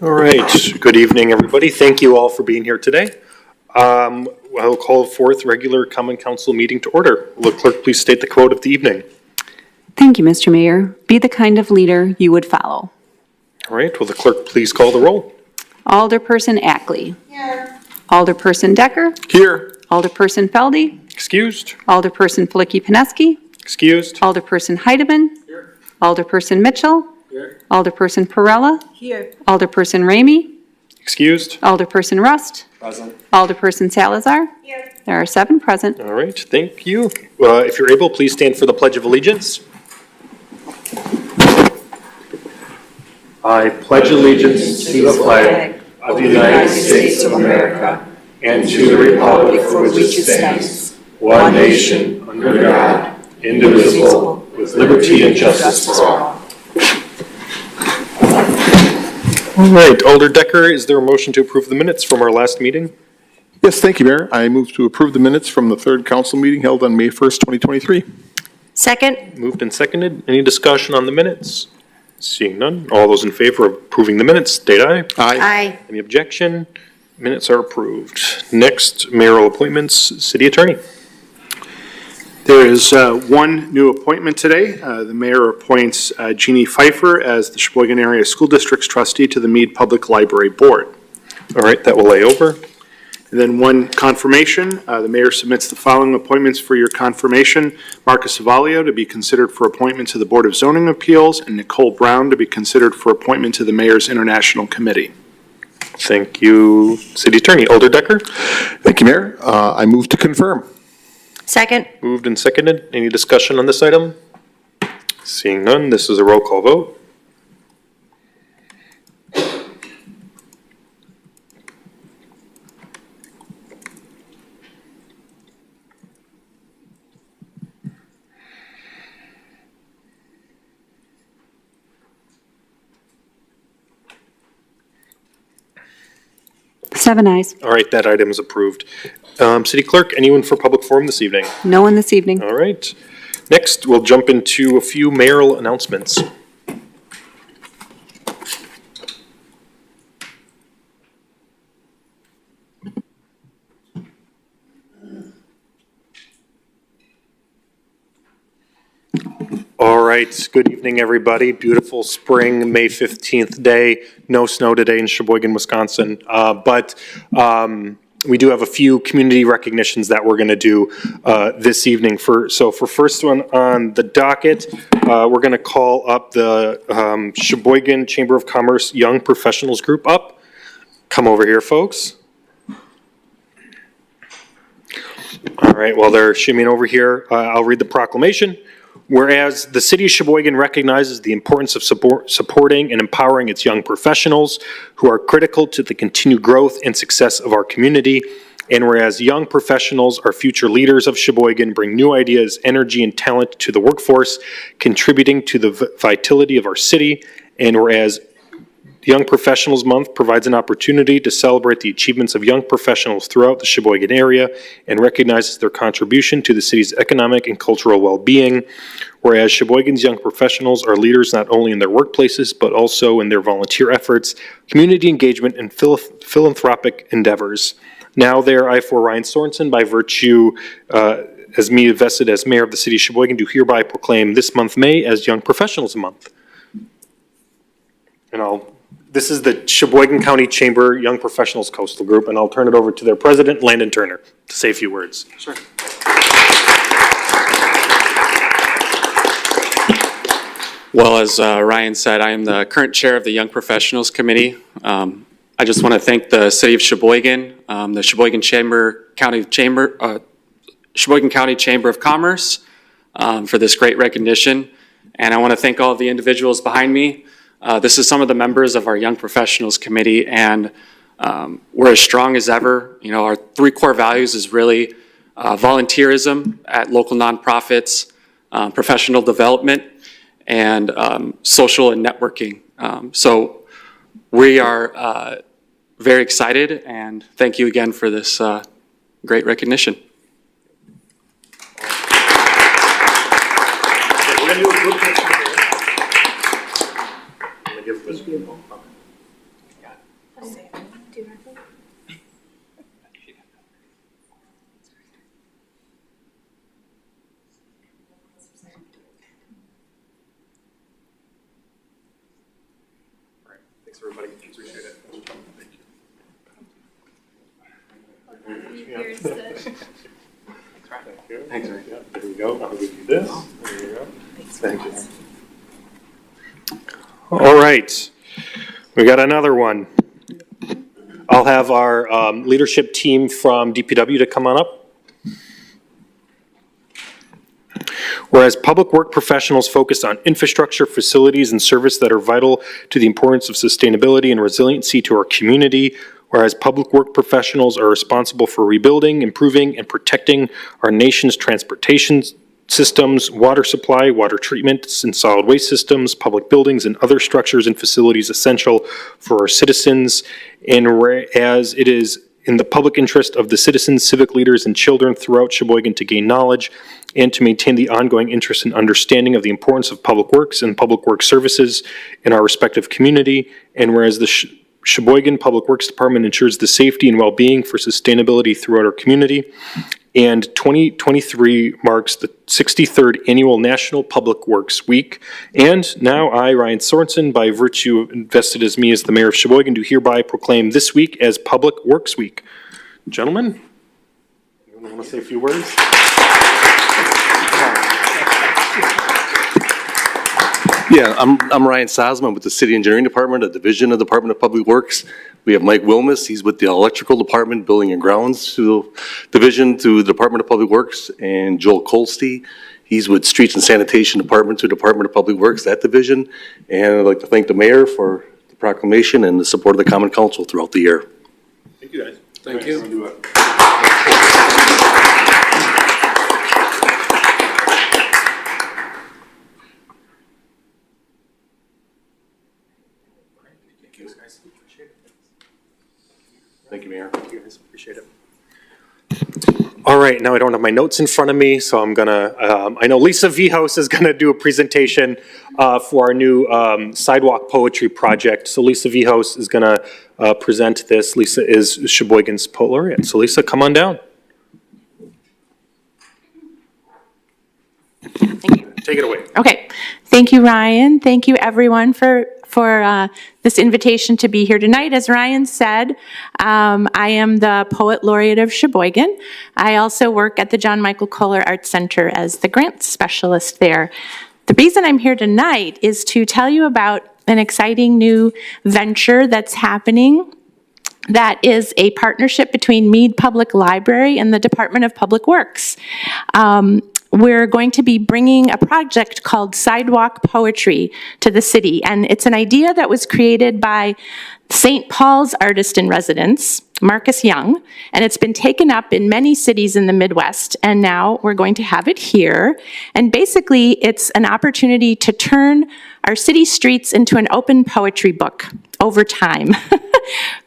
All right. Good evening, everybody. Thank you all for being here today. I'll call forth regular Common Council meeting to order. Will the clerk please state the quote of the evening? Thank you, Mr. Mayor. Be the kind of leader you would follow. All right. Will the clerk please call the roll? Alderperson Ackley. Here. Alderperson Decker. Here. Alderperson Feldy. Excused. Alderperson Flicky-Pineski. Excused. Alderperson Heidemann. Here. Alderperson Mitchell. Here. Alderperson Perella. Here. Alderperson Ramey. Excused. Alderperson Rust. Present. Alderperson Salazar. Here. There are 7 present. All right. Thank you. If you're able, please stand for the Pledge of Allegiance. I pledge allegiance to the flag of the United States of America and to the republic for which it stands, one nation, under God, indivisible, with liberty and justice for all. All right, Alder Decker, is there a motion to approve the minutes from our last meeting? Yes, thank you, Mayor. I move to approve the minutes from the third council meeting held on May 1st, 2023. Second. Moved and seconded. Any discussion on the minutes? Seeing none. All those in favor of approving the minutes, state aye. Aye. Any objection? Minutes are approved. Next, mayoral appointments, city attorney. There is one new appointment today. The mayor appoints Jeannie Pfeiffer as the Sheboygan Area School District's trustee to the Mead Public Library Board. All right, that will lay over. And then one confirmation. The mayor submits the following appointments for your confirmation. Marcus Avalio to be considered for appointment to the Board of Zoning Appeals, and Nicole Brown to be considered for appointment to the Mayor's International Committee. Thank you, city attorney. Alder Decker. Thank you, Mayor. I move to confirm. Second. Moved and seconded. Any discussion on this item? Seeing none, this is a roll call vote. Seven ayes. All right, that item is approved. City clerk, anyone for public forum this evening? No one this evening. All right. Next, we'll jump into a few mayoral announcements. All right, good evening, everybody. Beautiful spring, May 15th day. No snow today in Sheboygan, Wisconsin. But we do have a few community recognitions that we're going to do this evening. So for first one on the docket, we're going to call up the Sheboygan Chamber of Commerce Young Professionals Group up. Come over here, folks. All right, while they're shimmying over here, I'll read the proclamation. Whereas the city of Sheboygan recognizes the importance of supporting and empowering its young professionals who are critical to the continued growth and success of our community, and whereas young professionals are future leaders of Sheboygan, bring new ideas, energy, and talent to the workforce, contributing to the vitality of our city, and whereas Young Professionals Month provides an opportunity to celebrate the achievements of young professionals throughout the Sheboygan area and recognizes their contribution to the city's economic and cultural well-being. Whereas Sheboygan's young professionals are leaders not only in their workplaces, but also in their volunteer efforts, community engagement, and philanthropic endeavors. Now there, I, for Ryan Sorensen, by virtue as me vested as mayor of the city of Sheboygan, do hereby proclaim this month, May, as Young Professionals Month. And this is the Sheboygan County Chamber Young Professionals Coastal Group, and I'll turn it over to their president, Landon Turner, to say a few words. Sure. Well, as Ryan said, I am the current chair of the Young Professionals Committee. I just want to thank the City of Sheboygan, the Sheboygan County Chamber of Commerce for this great recognition. And I want to thank all of the individuals behind me. This is some of the members of our Young Professionals Committee, and we're as strong as ever. You know, our 3 core values is really volunteerism at local nonprofits, professional development, and social and networking. So we are very excited, and thank you again for this great recognition. We're going to do a group picture here. I'm going to give this to you. Okay. Got Thanks, everybody. Appreciate it. Thanks, Rick. Yeah, there we go. I'll give you this. There you go. Thank you. All right. We got another one. I'll have our leadership team from DPW to come on up. Whereas public work professionals focus on infrastructure, facilities, and service that are vital to the importance of sustainability and resiliency to our community, whereas public work professionals are responsible for rebuilding, improving, and protecting our nation's transportation systems, water supply, water treatment, and solid waste systems, public buildings, and other structures and facilities essential for our citizens, and whereas it is in the public interest of the citizens, civic leaders, and children throughout Sheboygan to gain knowledge and to maintain the ongoing interest and understanding of the importance of public works and public works services in our respective community, and whereas the Sheboygan Public Works Department ensures the safety and well-being for sustainability throughout our community, and 2023 marks the 63rd Annual National Public Works Week. And now I, Ryan Sorensen, by virtue of invested as me as the mayor of Sheboygan, do hereby proclaim this week as Public Works Week. Gentlemen, you want to say a few words? Yeah, I'm Ryan Sosman with the City Engineering Department, a division of the Department of Public Works. We have Mike Wilmus, he's with the Electrical Department, Building and Grounds Division to the Department of Public Works, and Joel Colsty, he's with Streets and Sanitation Department to Department of Public Works, that division. And I'd like to thank the mayor for the proclamation and the support of the Common Council throughout the year. Thank you, guys. Thank you. Thank you, Mayor. Thank you, guys. Appreciate it. All right, now I don't have my notes in front of me, so I'm gonna, I know Lisa Vhouse is gonna do a presentation for our new sidewalk poetry project. So Lisa Vhouse is gonna present this. Lisa is Sheboygan's poet laureate. So Lisa, come on down. Thank you. Take it away. Okay. Thank you, Ryan. Thank you, everyone, for this invitation to be here tonight. As Ryan said, I am the Poet Laureate of Sheboygan. I also work at the John Michael Kohler Arts Center as the grants specialist there. The reason I'm here tonight is to tell you about an exciting new venture that's happening that is a partnership between Meade Public Library and the Department of Public Works. We're going to be bringing a project called Sidewalk Poetry to the city, and it's an idea that was created by St. Paul's artist in residence, Marcus Young, and it's been taken up in many cities in the Midwest, and now we're going to have it here. And basically, it's an opportunity to turn our city streets into an open poetry book over time.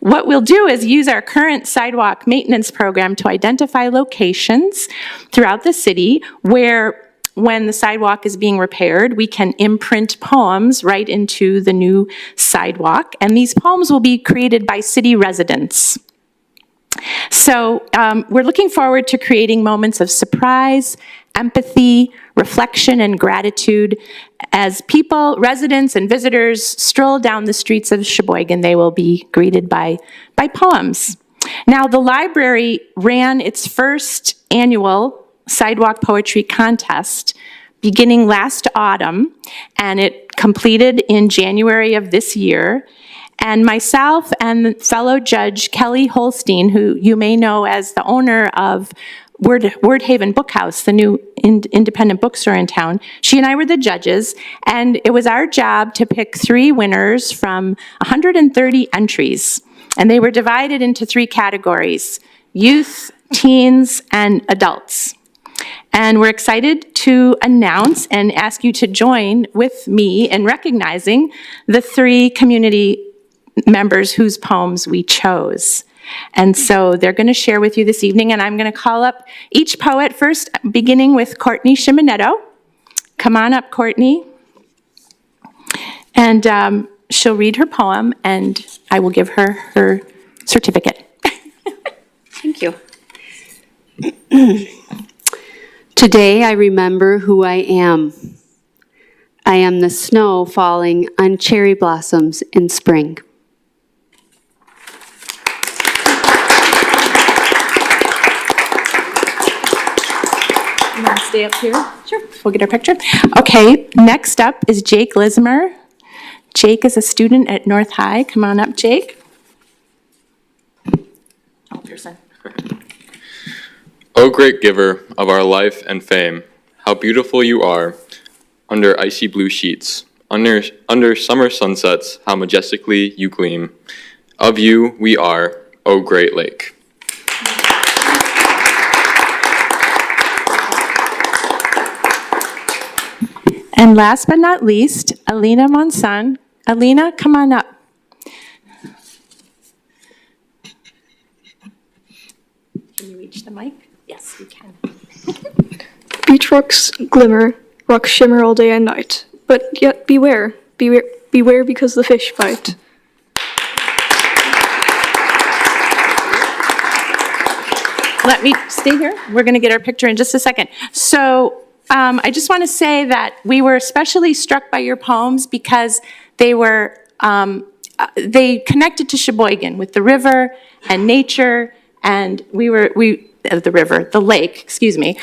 What we'll do is use our current sidewalk maintenance program to identify locations throughout the city where, when the sidewalk is being repaired, we can imprint poems right into the new sidewalk, and these poems will be created by city residents. So we're looking forward to creating moments of surprise, empathy, reflection, and gratitude. As people, residents, and visitors stroll down the streets of Sheboygan, they will be greeted by poems. Now, the library ran its first annual sidewalk poetry contest beginning last autumn, and it completed in January of this year. And myself and fellow judge Kelly Holstein, who you may know as the owner of Word Haven Bookhouse, the new independent bookstore in town, she and I were the judges, and it was our job to pick 3 winners from 130 entries. And they were divided into 3 categories: youth, teens, and adults. And we're excited to announce and ask you to join with me in recognizing the 3 community members whose poems we chose. And so they're going to share with you this evening, and I'm going to call up each poet first, beginning with Courtney Shimonetto. Come on up, Courtney. And she'll read her poem, and I will give her her certificate. Thank you. Today I remember who I am. I am the snow falling on cherry blossoms in spring. You want to stay up here? Sure. We'll get our picture. Okay, next up is Jake Lismer. Jake is a student at North High. Come on up, Jake. Oh, Pearson. O great giver of our life and fame, how beautiful you are under icy blue sheets, under summer sunsets, how majestically you gleam. Of you we are, O great lake. And last but not least, Alina Monson. Alina, come on up. Can you reach the mic? Yes, you can. Beach rocks glimmer, rocks shimmer all day and night. But yet beware, beware, beware because the fish bite. Let me stay here. We're going to get our picture in just a second. So I just want to say that we were especially struck by your poems because they were, they connected to Sheboygan with the river and nature, and the lake, excuse me,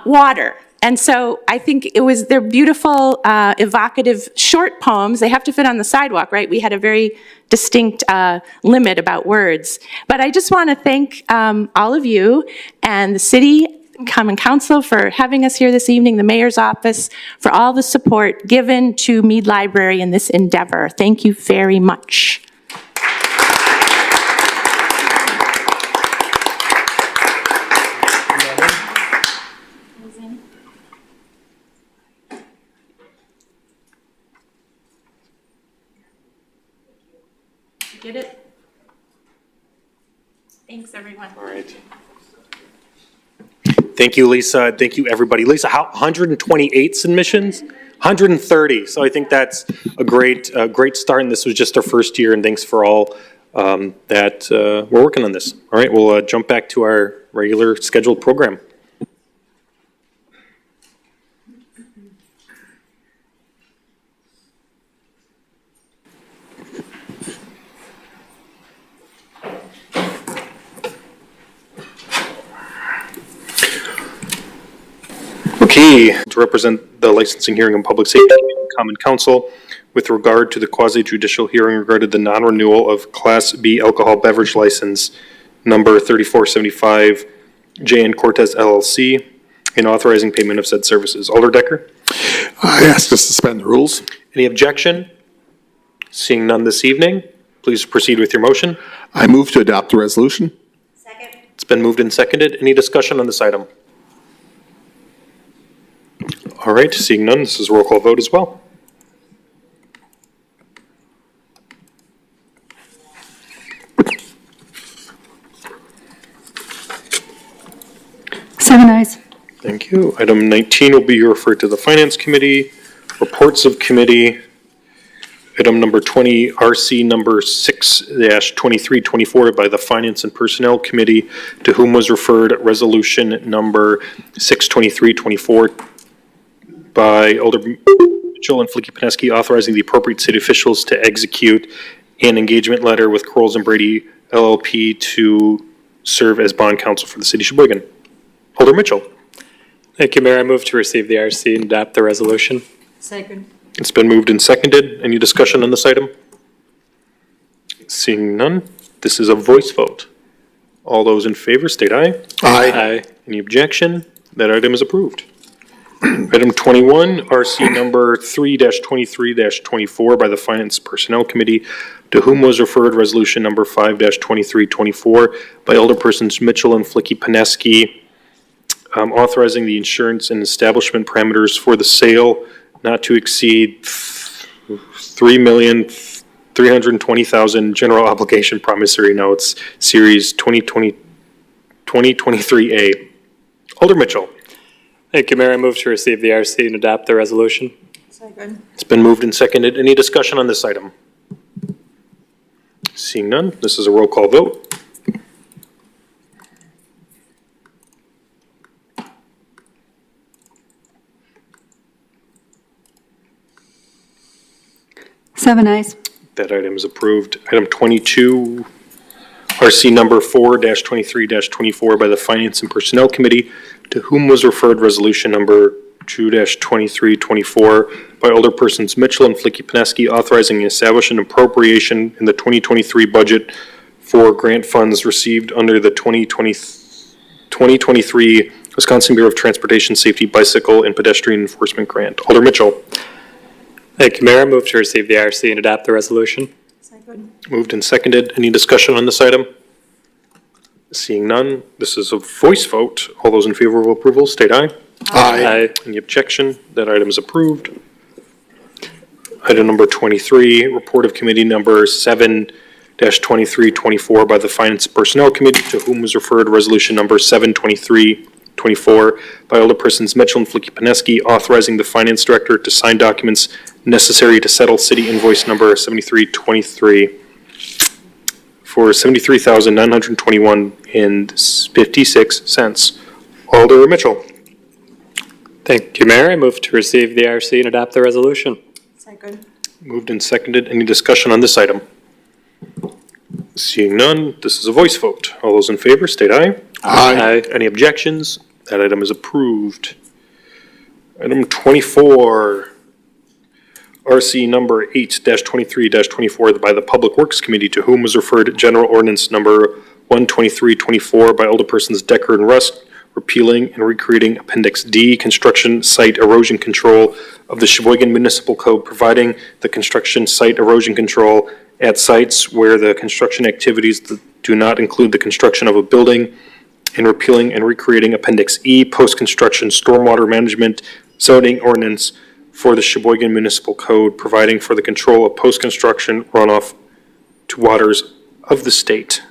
water. And so I think they're beautiful, evocative, short poems. They have to fit on the sidewalk, right? We had a very distinct limit about words. But I just want to thank all of you and the city Common Council for having us here this evening, the mayor's office, for all the support given to Mead Library in this endeavor. Thank you very much. Get it? Thanks, everyone. All right. Thank you, Lisa. Thank you, everybody. Lisa, 128 submissions? 130. So I think that's a great start, and this was just our first year, and thanks for all that we're working on this. All right, we'll jump back to our regular scheduled program. Okay, to represent the licensing hearing and public safety Common Council with regard to the quasi-judicial hearing regarding the non-renewal of Class B alcohol beverage license number 3475 J.N. Cortez LLC and authorizing payment of said services. Alder Decker? I ask to suspend the rules. Any objection? Seeing none this evening, please proceed with your motion. I move to adopt the resolution. Second. It's been moved and seconded. Any discussion on this item? All right, seeing none, this is a roll call vote as well. Seven ayes. Thank you. Item 19 will be referred to the Finance Committee. Reports of committee. Item number 20, RC number 6-2324 by the Finance and Personnel Committee, to whom was referred resolution number 62324 by Alder Mitchell and Flicky Pineski, authorizing the appropriate city officials to execute an engagement letter with Crowells and Brady LLP to serve as bond counsel for the city of Sheboygan. Alder Mitchell. Thank you, Mayor. I move to receive the RC and adopt the resolution. Second. It's been moved and seconded. Any discussion on this item? Seeing none, this is a voice vote. All those in favor state aye. Aye. Any objection? That item is approved. Item 21, RC number 3-23-24 by the Finance Personnel Committee, to whom was referred resolution number 5-2324 by Alderpersons Mitchell and Flicky Pineski, authorizing the insurance and establishment parameters for the sale not to exceed $3,320,000 general obligation promissory notes, series 2023A. Alder Mitchell. Thank you, Mayor. I move to receive the RC and adopt the resolution. Second. It's been moved and seconded. Any discussion on this item? Seeing none, this is a roll call vote. Seven ayes. That item is approved. Item 22, RC number 4-23-24 by the Finance and Personnel Committee, to whom was referred resolution number 2-2324 by alderpersons Mitchell and Flicky-Pineski, authorizing the establishment and appropriation in the 2023 budget for grant funds received under the 2023 Wisconsin Bureau of Transportation Safety Bicycle and Pedestrian Enforcement Grant. Alder Mitchell. Thank you, Mayor. I move to receive the RC and adopt the resolution. Moved and seconded. Any discussion on this item? Seeing none, this is a voice vote. All those in favor of approval, state aye. Aye. Any objection? That item is approved. Item number 23, report of committee number 7-2324 by the Finance and Personnel Committee, to whom was referred resolution number 7-2324 by alderpersons Mitchell and Flicky-Pineski, authorizing the finance director to sign documents necessary to settle city invoice number 7323 for $73,921.56. Alder Mitchell. Thank you, Mayor. I move to receive the RC and adopt the resolution. Moved and seconded. Any discussion on this item? Seeing none, this is a voice vote. All those in favor, state aye. Aye. Any objections? That item is approved. Item 24, RC number 8-23-24 by the Public Works Committee, to whom was referred General Ordinance number 12324 by alderpersons Decker and Rust, repealing and recreating Appendix D, construction site erosion control of the Sheboygan Municipal Code, providing the construction site erosion control at sites where the construction activities do not include the construction of a building, and repealing and recreating Appendix E, post-construction stormwater management zoning ordinance for the Sheboygan Municipal Code, providing for the control of post-construction runoff to waters of the state.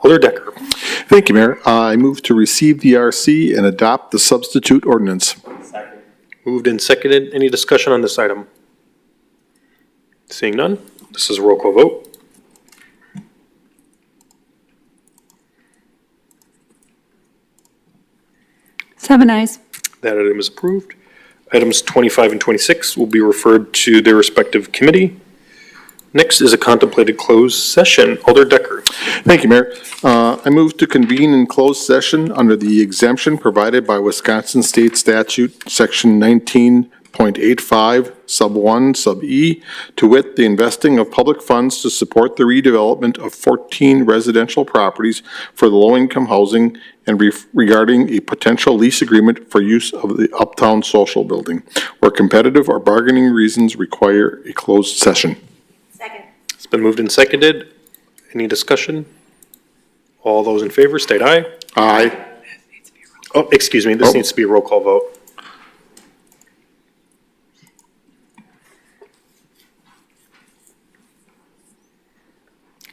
Alder Decker. Thank you, Mayor. I move to receive the RC and adopt the substitute ordinance. Moved and seconded. Any discussion on this item? Seeing none, this is a roll call vote. Seven ayes. That item is approved. Items 25 and 26 will be referred to their respective committee. Next is a contemplated closed session. Alder Decker. Thank you, Mayor. I move to convene in closed session under the exemption provided by Wisconsin State Statute, Section 19.85, Sub 1, Sub E, to wit, the investing of public funds to support the redevelopment of 14 residential properties for the low-income housing and regarding a potential lease agreement for use of the Uptown Social Building, where competitive or bargaining reasons require a closed session. Second. It's been moved and seconded. Any discussion? All those in favor, state aye. Aye. Oh, excuse me, this needs to be a roll call vote.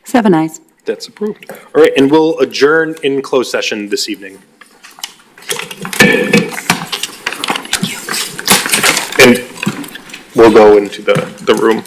Seven ayes. That's approved. All right, and we'll adjourn in closed session this evening. And we'll go into the room.